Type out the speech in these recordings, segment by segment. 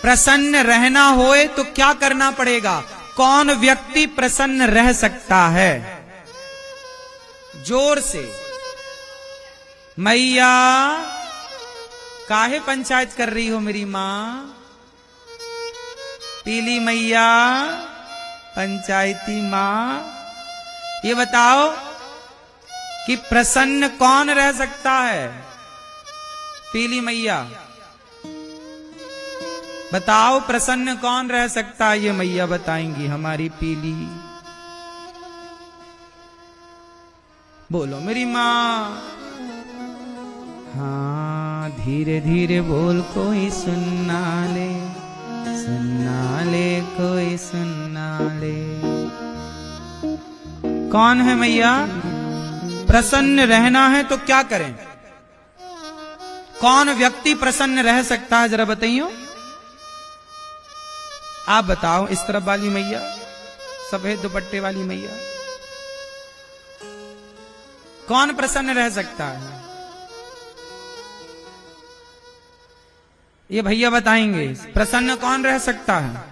प्रसन्न रहना होए तो क्या करना पड़ेगा? कौन व्यक्ति प्रसन्न रह सकता है? जोर से। मैया काहे पंचायत कर रही हो मेरी मां? पीली मैया, पंचायती मां, ये बताओ कि प्रसन्न कौन रह सकता है? पीली मैया बताओ, प्रसन्न कौन रह सकता है? ये मैया बताएंगी, हमारी पीली। बोलो मेरी मां। हाँ, धीरे धीरे बोल, कोई सुनना ले, सुनना ले, कोई सुनना ले। कौन है मैया? प्रसन्न रहना है तो क्या करें? कौन व्यक्ति प्रसन्न रह सकता है? जरा बताइए, आप बताओ। इस तरफ वाली मैया, सफेद दुपट्टे वाली मैया, कौन प्रसन्न रह सकता है? ये भैया बताएंगे, प्रसन्न कौन रह सकता है?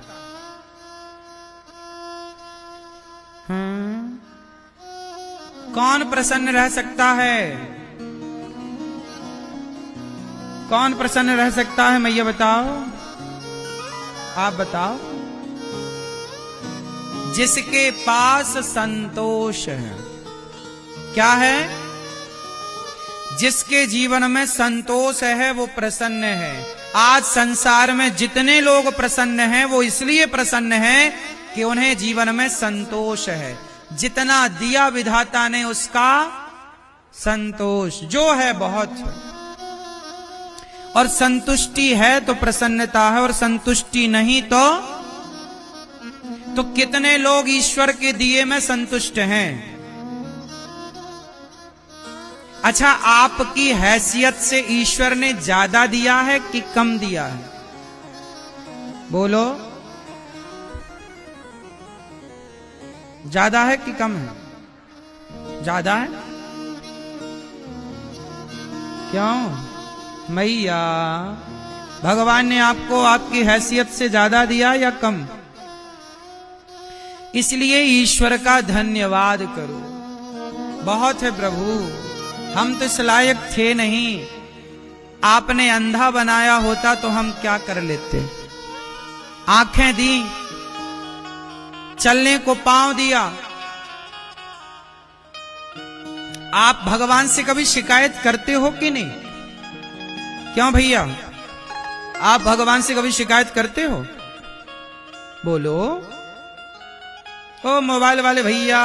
कौन प्रसन्न रह सकता है? कौन प्रसन्न रह सकता है? मैया बताओ, आप बताओ। जिसके पास संतोष है। क्या है? जिसके जीवन में संतोष है वो प्रसन्न है। आज संसार में जितने लोग प्रसन्न हैं वो इसलिए प्रसन्न हैं कि उन्हें जीवन में संतोष है। जितना दिया विधाता ने उसका संतोष जो है बहुत है। और संतुष्टि है तो प्रसन्नता है, और संतुष्टि नहीं तो कितने लोग ईश्वर के दिए में संतुष्ट हैं? अच्छा, आपकी हैसियत से ईश्वर ने ज्यादा दिया है कि कम दिया है? बोलो, ज्यादा है कि कम है? ज्यादा है। क्यों मैया? भगवान ने आपको आपकी हैसियत से ज्यादा दिया या कम? इसलिए ईश्वर का धन्यवाद करो। बहुत है प्रभु, हम तो इस लायक थे नहीं। आपने अंधा बनाया होता तो हम क्या कर लेते? आंखें दी, चलने को पांव दिया। आप भगवान से कभी शिकायत करते हो कि नहीं? क्यों भैया, आप भगवान से कभी शिकायत करते हो? बोलो। ओ मोबाइल वाले भैया,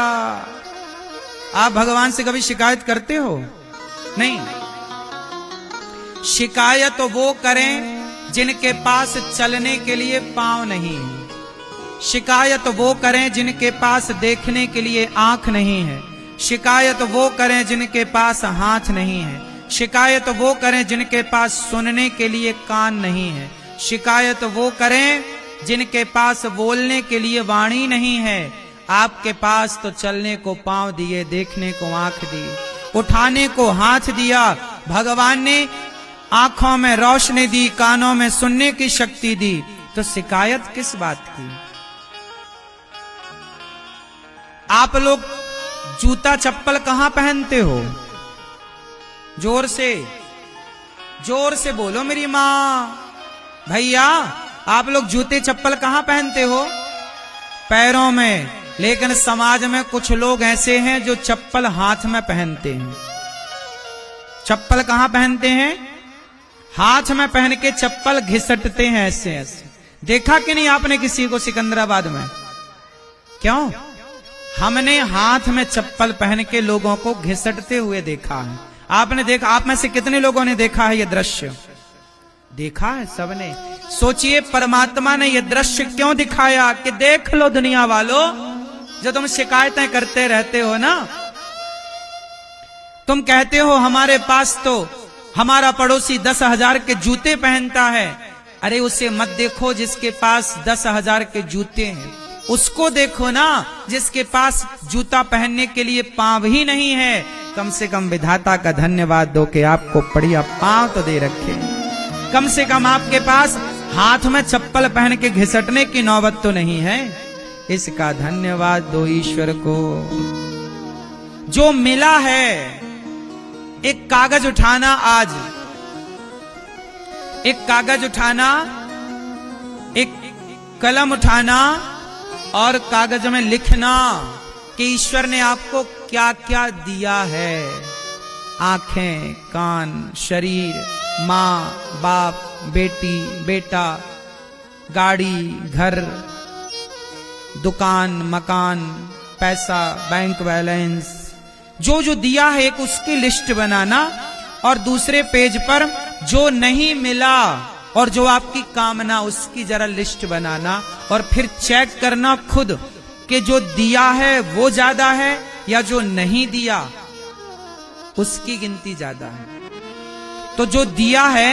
आप भगवान से कभी शिकायत करते हो? नहीं। शिकायत वो करें जिनके पास चलने के लिए पांव नहीं है। शिकायत वो करें जिनके पास देखने के लिए आंख नहीं है। शिकायत वो करें जिनके पास हाथ नहीं है। शिकायत वो करें जिनके पास सुनने के लिए कान नहीं है। शिकायत वो करें जिनके पास बोलने के लिए वाणी नहीं है। आपके पास तो चलने को पांव दिए, देखने को आंख दी, उठाने को हाथ दिया। भगवान ने आंखों में रोशनी दी, कानों में सुनने की शक्ति दी, तो शिकायत किस बात की? आप लोग जूता चप्पल कहां पहनते हो? जोर से बोलो मेरी मां। भैया, आप लोग जूते चप्पल कहां पहनते हो? पैरों में। लेकिन समाज में कुछ लोग ऐसे हैं जो चप्पल हाथ में पहनते हैं। चप्पल कहां पहनते हैं? हाथ में पहन के चप्पल घिसटते हैं ऐसे ऐसे। देखा कि नहीं आपने किसी को सिकंदराबाद में? क्यों? हमने हाथ में चप्पल पहन के लोगों को घिसटते हुए देखा है। आपने देखा? आप में से कितने लोगों ने देखा है ये दृश्य? देखा है सबने। सोचिए, परमात्मा ने ये दृश्य क्यों दिखाया कि देख लो दुनिया वालों, जो तुम शिकायतें करते रहते हो ना, तुम कहते हो हमारे पास तो हमारा पड़ोसी 10,000 के जूते पहनता है। अरे उसे मत देखो जिसके पास 10,000 के जूते हैं, उसको देखो ना जिसके पास जूता पहनने के लिए पांव ही नहीं है। कम से कम विधाता का धन्यवाद दो कि आपको बढ़िया पांव तो दे रखे। कम से कम आपके पास हाथ में चप्पल पहन के घिसटने की नौबत तो नहीं है। इसका धन्यवाद दो ईश्वर को। जो मिला है, एक कागज उठाना, आज एक कागज उठाना, एक कलम उठाना और कागज में लिखना कि ईश्वर ने आपको क्या क्या दिया है। आंखें, कान, शरीर, माँ, बाप, बेटी, बेटा, गाड़ी, घर, दुकान, मकान, पैसा, बैंक बैलेंस, जो जो दिया है एक उसकी लिस्ट बनाना और दूसरे पेज पर जो नहीं मिला और जो आपकी कामना उसकी जरा लिस्ट बनाना और फिर चेक करना खुद कि जो दिया है वो ज्यादा है या जो नहीं दिया उसकी गिनती ज्यादा है। तो जो दिया है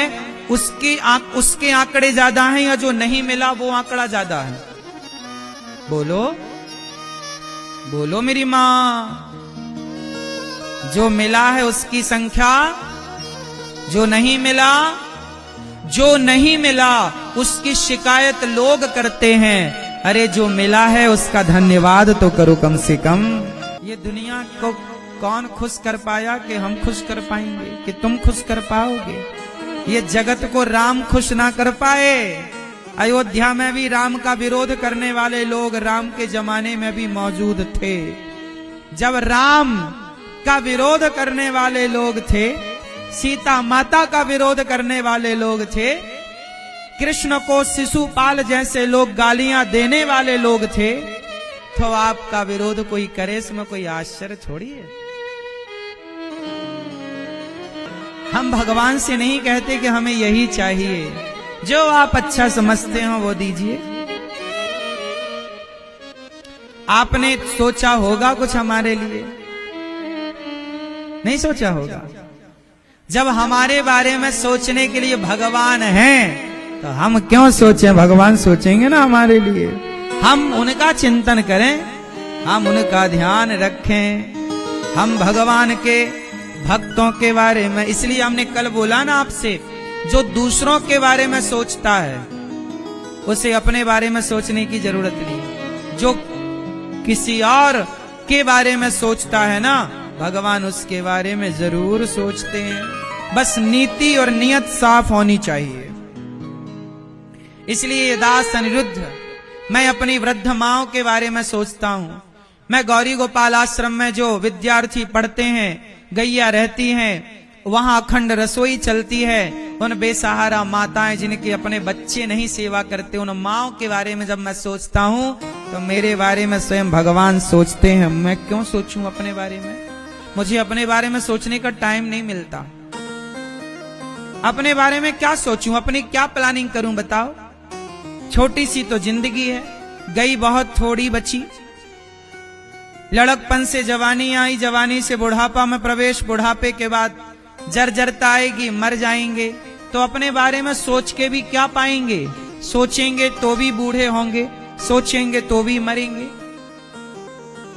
उसके आंकड़े ज्यादा हैं या जो नहीं मिला वो आंकड़ा ज्यादा है। बोलो बोलो मेरी मां। जो मिला है उसकी संख्या, जो नहीं मिला, जो नहीं मिला उसकी शिकायत लोग करते हैं। अरे जो मिला है उसका धन्यवाद तो करो कम से कम। ये दुनिया को कौन खुश कर पाया कि हम खुश कर पाएंगे, कि तुम खुश कर पाओगे? ये जगत को राम खुश ना कर पाए। अयोध्या में भी राम का विरोध करने वाले लोग राम के जमाने में भी मौजूद थे। जब राम का विरोध करने वाले लोग थे, सीता माता का विरोध करने वाले लोग थे, कृष्ण को शिशुपाल जैसे लोग गालियां देने वाले लोग थे, तो आपका विरोध कोई करे इसमें कोई आश्चर्य थोड़ी है। हम भगवान से नहीं कहते कि हमें यही चाहिए, जो आप अच्छा समझते हो वो दीजिए। आपने सोचा होगा कुछ हमारे लिए? नहीं सोचा होगा। जब हमारे बारे में सोचने के लिए भगवान हैं तो हम क्यों सोचें? भगवान सोचेंगे ना हमारे लिए। हम उनका चिंतन करें, हम उनका ध्यान रखें, हम भगवान के भक्तों के बारे में। इसलिए हमने कल बोला ना आपसे, जो दूसरों के बारे में सोचता है उसे अपने बारे में सोचने की जरूरत नहीं। जो किसी और के बारे में सोचता है ना, भगवान उसके बारे में जरूर सोचते हैं। बस नीति और नियत साफ होनी चाहिए। इसलिए दास अनिरुद्ध, मैं अपनी वृद्ध माओं के बारे में सोचता हूं। मैं गौरी गोपाल आश्रम में जो विद्यार्थी पढ़ते हैं, गैया रहती हैं, वहां अखंड रसोई चलती है। उन बेसहारा माताएं जिनके अपने बच्चे नहीं सेवा करते, उन माओं के बारे में जब मैं सोचता हूं तो मेरे बारे में स्वयं भगवान सोचते हैं। मैं क्यों सोचूं अपने बारे में? मुझे अपने बारे में सोचने का टाइम नहीं मिलता। अपने बारे में क्या सोचूं, अपनी क्या प्लानिंग करूं बताओ? छोटी सी तो जिंदगी है, गई बहुत थोड़ी बची। लड़कपन से जवानी आई, जवानी से बुढ़ापा में प्रवेश, बुढ़ापे के बाद जर्जरता आएगी, मर जाएंगे। तो अपने बारे में सोच के भी क्या पाएंगे? सोचेंगे तो भी बूढ़े होंगे, सोचेंगे तो भी मरेंगे।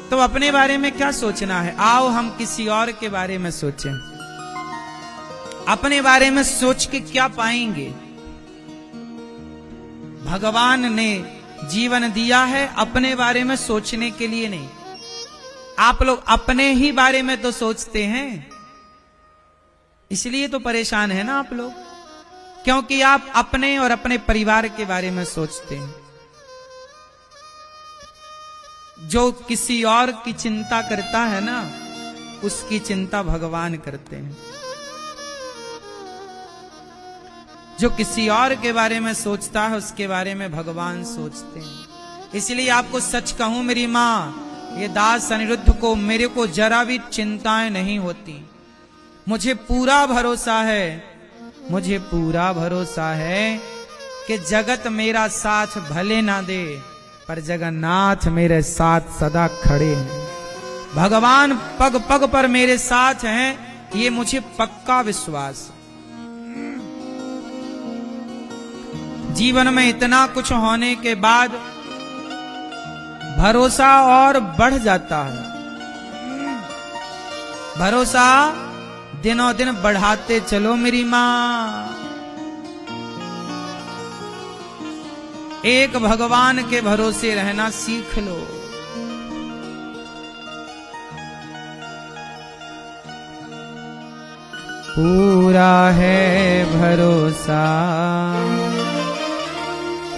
तो अपने बारे में क्या सोचना है? आओ हम किसी और के बारे में सोचें। अपने बारे में सोच के क्या पाएंगे? भगवान ने जीवन दिया है अपने बारे में सोचने के लिए नहीं। आप लोग अपने ही बारे में तो सोचते हैं, इसलिए तो परेशान है ना आप लोग, क्योंकि आप अपने और अपने परिवार के बारे में सोचते हैं। जो किसी और की चिंता करता है ना, उसकी चिंता भगवान करते हैं। जो किसी और के बारे में सोचता है उसके बारे में भगवान सोचते हैं। इसलिए आपको सच कहूं मेरी मां, ये दास अनिरुद्ध को, मेरे को जरा भी चिंताएं नहीं होती। मुझे पूरा भरोसा है, मुझे पूरा भरोसा है कि जगत मेरा साथ भले ना दे, पर जगन्नाथ मेरे साथ सदा खड़े हैं। भगवान पग पग पर मेरे साथ हैं, ये मुझे पक्का विश्वास। जीवन में इतना कुछ होने के बाद भरोसा और बढ़ जाता है। भरोसा दिनों दिन बढ़ाते चलो मेरी मां। एक भगवान के भरोसे रहना सीख लो। पूरा है भरोसा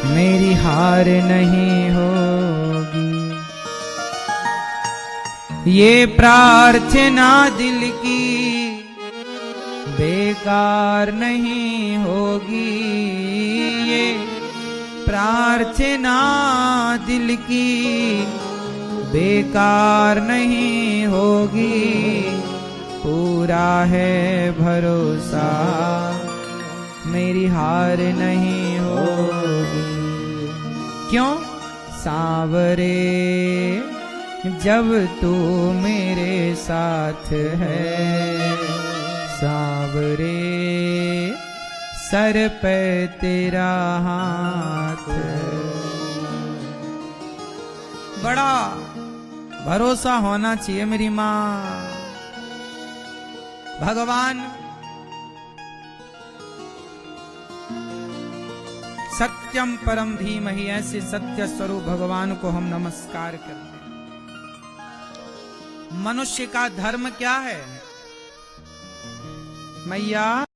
मेरी हार नहीं होगी, ये प्रार्थना दिल की बेकार नहीं होगी, ये प्रार्थना दिल की बेकार नहीं होगी। पूरा है भरोसा मेरी हार नहीं होगी। क्यों? सांवरे जब तू मेरे साथ है, सांवरे सर पे तेरा हाथ। बड़ा भरोसा होना चाहिए मेरी माँ। भगवान सत्यम परम धीमहि, ऐसे सत्य स्वरूप भगवान को हम नमस्कार करते हैं। मनुष्य का धर्म क्या है मैया?